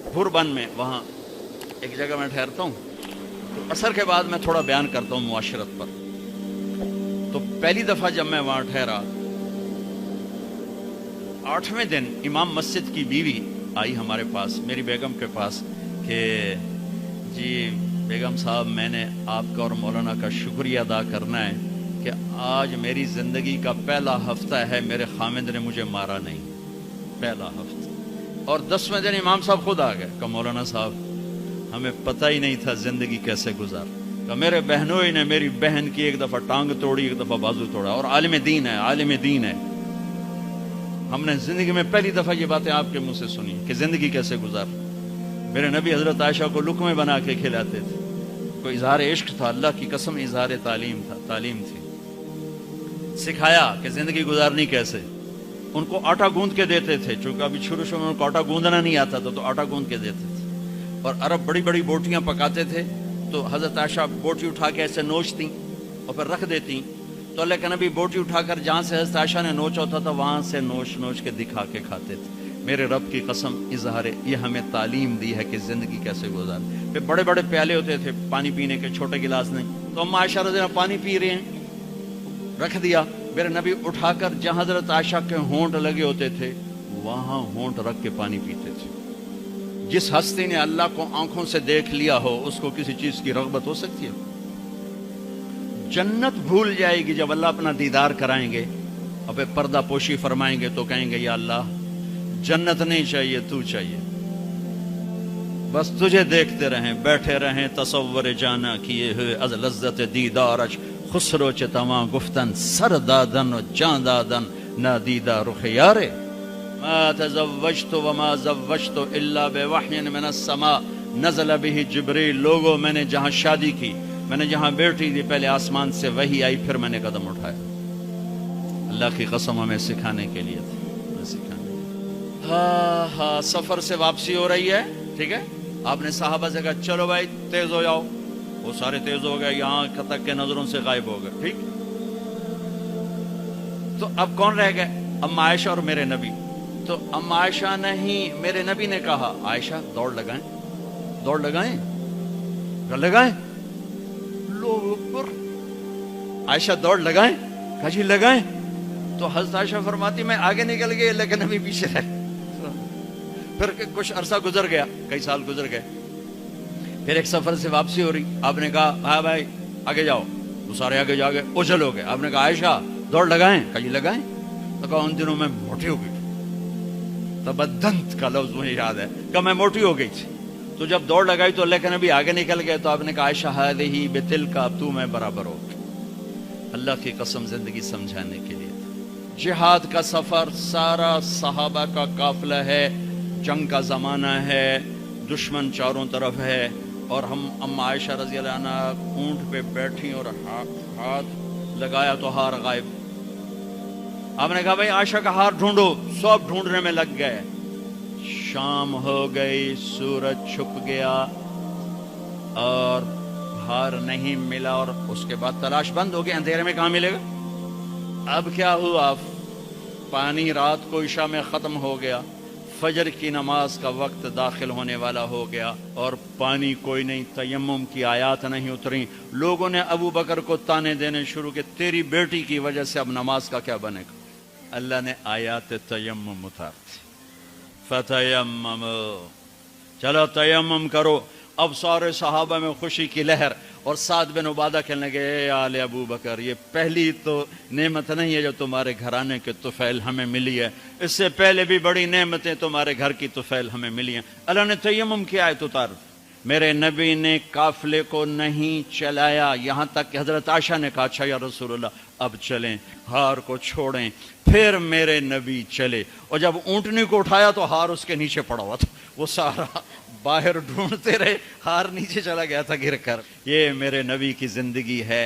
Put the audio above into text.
भूरबन में, वहाँ एक जगह मैं ठहरता हूँ, तो असर के बाद मैं थोड़ा बयान करता हूँ मुआशरत पर। तो पहली दफ़ा जब मैं वहाँ ठहरा, 8वें दिन इमाम मस्जिद की बीवी आई हमारे पास, मेरी बेगम के पास, कि जी बेगम साहब, मैंने आपका और मौलाना का शुक्रिया अदा करना है कि आज मेरी ज़िंदगी का पहला हफ्ता है मेरे खामिद ने मुझे मारा नहीं, पहला हफ्ता। और 10वें दिन इमाम साहब खुद आ गए, कहा मौलाना साहब हमें पता ही नहीं था ज़िंदगी कैसे गुजार। कहा मेरे बहनों ने मेरी बहन की एक दफ़ा टांग तोड़ी, एक दफ़ा बाजू तोड़ा, और आलिम दीन है, आलिम दीन है। हमने ज़िंदगी में पहली दफ़ा ये बातें आपके मुंह से सुनी कि ज़िंदगी कैसे गुजार। मेरे नबी हज़रत आयशा को लुक़मे बना के खिलाते थे, कोई इज़हार इश्क था, अल्लाह की कसम इज़हार तालीम था, तालीम थी। सिखाया कि ज़िंदगी गुजारनी कैसे। उनको आटा गूंद के देते थे, चूँकि अभी शुरू शुरू में उनको आटा गूंदना नहीं आता था, तो आटा गूंद के देते थे। और अरब बड़ी बड़ी बोटियाँ पकाते थे, तो हज़रत आयशा बोटी उठा के ऐसे नोचती और फिर रख देती। तो अल्लाह के नबी बोटी उठाकर जहाँ से हज़रत आयशा ने नोचा होता था वहाँ से नोच नोच के दिखा के खाते थे। मेरे रब की कसम इज़हार ये हमें तालीम दी है कि ज़िंदगी कैसे गुजारे। फिर बड़े बड़े प्याले होते थे पानी पीने के, छोटे गिलास नहीं। तो अम्मा आयशा रज़ी पानी पी रहे हैं, रख दिया। मेरे नबी उठाकर जहाँ हज़रत आयशा के होंठ लगे होते थे वहाँ होंठ रख के पानी पीते थे। जिस हस्ती ने अल्लाह को आंखों से देख लिया हो उसको किसी चीज की रग़बत हो सकती है? जन्नत भूल जाएगी जब अल्लाह अपना दीदार कराएंगे और फिर पर्दा पोशी फरमाएंगे तो कहेंगे या अल्लाह जन्नत नहीं चाहिए, तू चाहिए, बस तुझे देखते रहें, बैठे रहें तसव्वुर जाना किए हुए अज लज्जत दीदारश खुसरो चतमा गुफ्तन सरदादन जांदादन ना दीदा रुख यारे मा तज़व्वजतु वमा ज़व्वजतु इल्ला बिवहयिन मिनस समा नज़ल बिही जिब्रील। लोगों, मैंने जहाँ शादी की, मैंने जहाँ बेटी दी, पहले आसमान से वही आई, फिर मैंने कदम उठाया। अल्लाह की कसम हमें सिखाने के लिए थी, सिखाने। हाँ हाँ, सफर से वापसी हो रही है, ठीक है। आपने साहबा से कहा चलो भाई तेज हो जाओ, वो सारे तेज हो गए, यहाँ तक के नजरों से गायब हो गए, ठीक। तो अब कौन रह गए? अम्मा आयशा और मेरे नबी। तो अम्मा आयशा ने ही, मेरे नबी ने कहा आयशा दौड़ लगाएं, दौड़ लगाएं, लगाएं। लोग पर आयशा दौड़ लगाएं, कहा जी लगाएं। तो हज़रत आयशा फरमाती मैं आगे निकल गई, लेकिन नबी पीछे रहे। फिर कुछ अरसा गुजर गया, कई साल गुजर गए, फिर एक सफर से वापसी हो रही। आपने कहा हाँ भाई आगे जाओ, वो सारे आगे जा गए, उछल हो गए। आपने कहा आयशा दौड़ लगाएं, कहा जी लगाएं। तो कहा उन दिनों में मोटी हो गई, तबद्दंत का लफ्ज मुझे याद है, कहा मैं मोटी हो गई थी। तो जब दौड़ लगाई तो अल्लाह के नबी आगे निकल गए, तो आपने कहा आयशा हादिही बितिल का, अब तू मैं बराबर हो। अल्लाह की कसम जिंदगी समझाने के लिए। जिहाद का सफर सारा सहाबा का काफिला है, जंग का जमाना है, दुश्मन चारों तरफ है, और हम अम्मा आयशा रज़ी अल्लाह अन्हा ऊंट पे बैठी और हाथ लगाया तो हार गायब। आपने कहा भाई आयशा का हार ढूंढो, सब ढूंढने में लग गए। शाम हो गई, सूरज छुप गया और हार नहीं मिला, और उसके बाद तलाश बंद हो गई, अंधेरे में कहाँ मिलेगा। अब क्या हुआ? पानी रात को इशा में खत्म हो गया, फजर की नमाज का वक्त दाखिल होने वाला हो गया, और पानी कोई नहीं, तयम्मुम की आयात नहीं उतरी। लोगों ने अबू बकर को ताने देने शुरू किए, तेरी बेटी की वजह से अब नमाज का क्या बनेगा। अल्लाह ने आयात तयम्मुम उतार दी, फतयम्मम, चलो तयम्मुम करो। अब सारे सहाबा में खुशी की लहर, और साद बिन उबादा कहने लगे ए आले अबू बकर, ये पहली तो नेमत नहीं है जो तुम्हारे घराने के तुफैल हमें मिली है, इससे पहले भी बड़ी नेमतें तुम्हारे घर की तुफैल हमें मिली हैं। अल्लाह ने तयम्मुम की आयत उतार। मेरे नबी ने काफिले को नहीं चलाया, यहाँ तक कि हजरत आयशा ने कहा अच्छा या रसूलल्लाह अब चलें, हार को छोड़ें। फिर मेरे नबी चले, और जब ऊंटनी को उठाया तो हार उसके नीचे पड़ा हुआ था, वो सारा बाहर ढूंढते रहे, हार नीचे चला गया था गिर कर। ये मेरे नबी की जिंदगी है।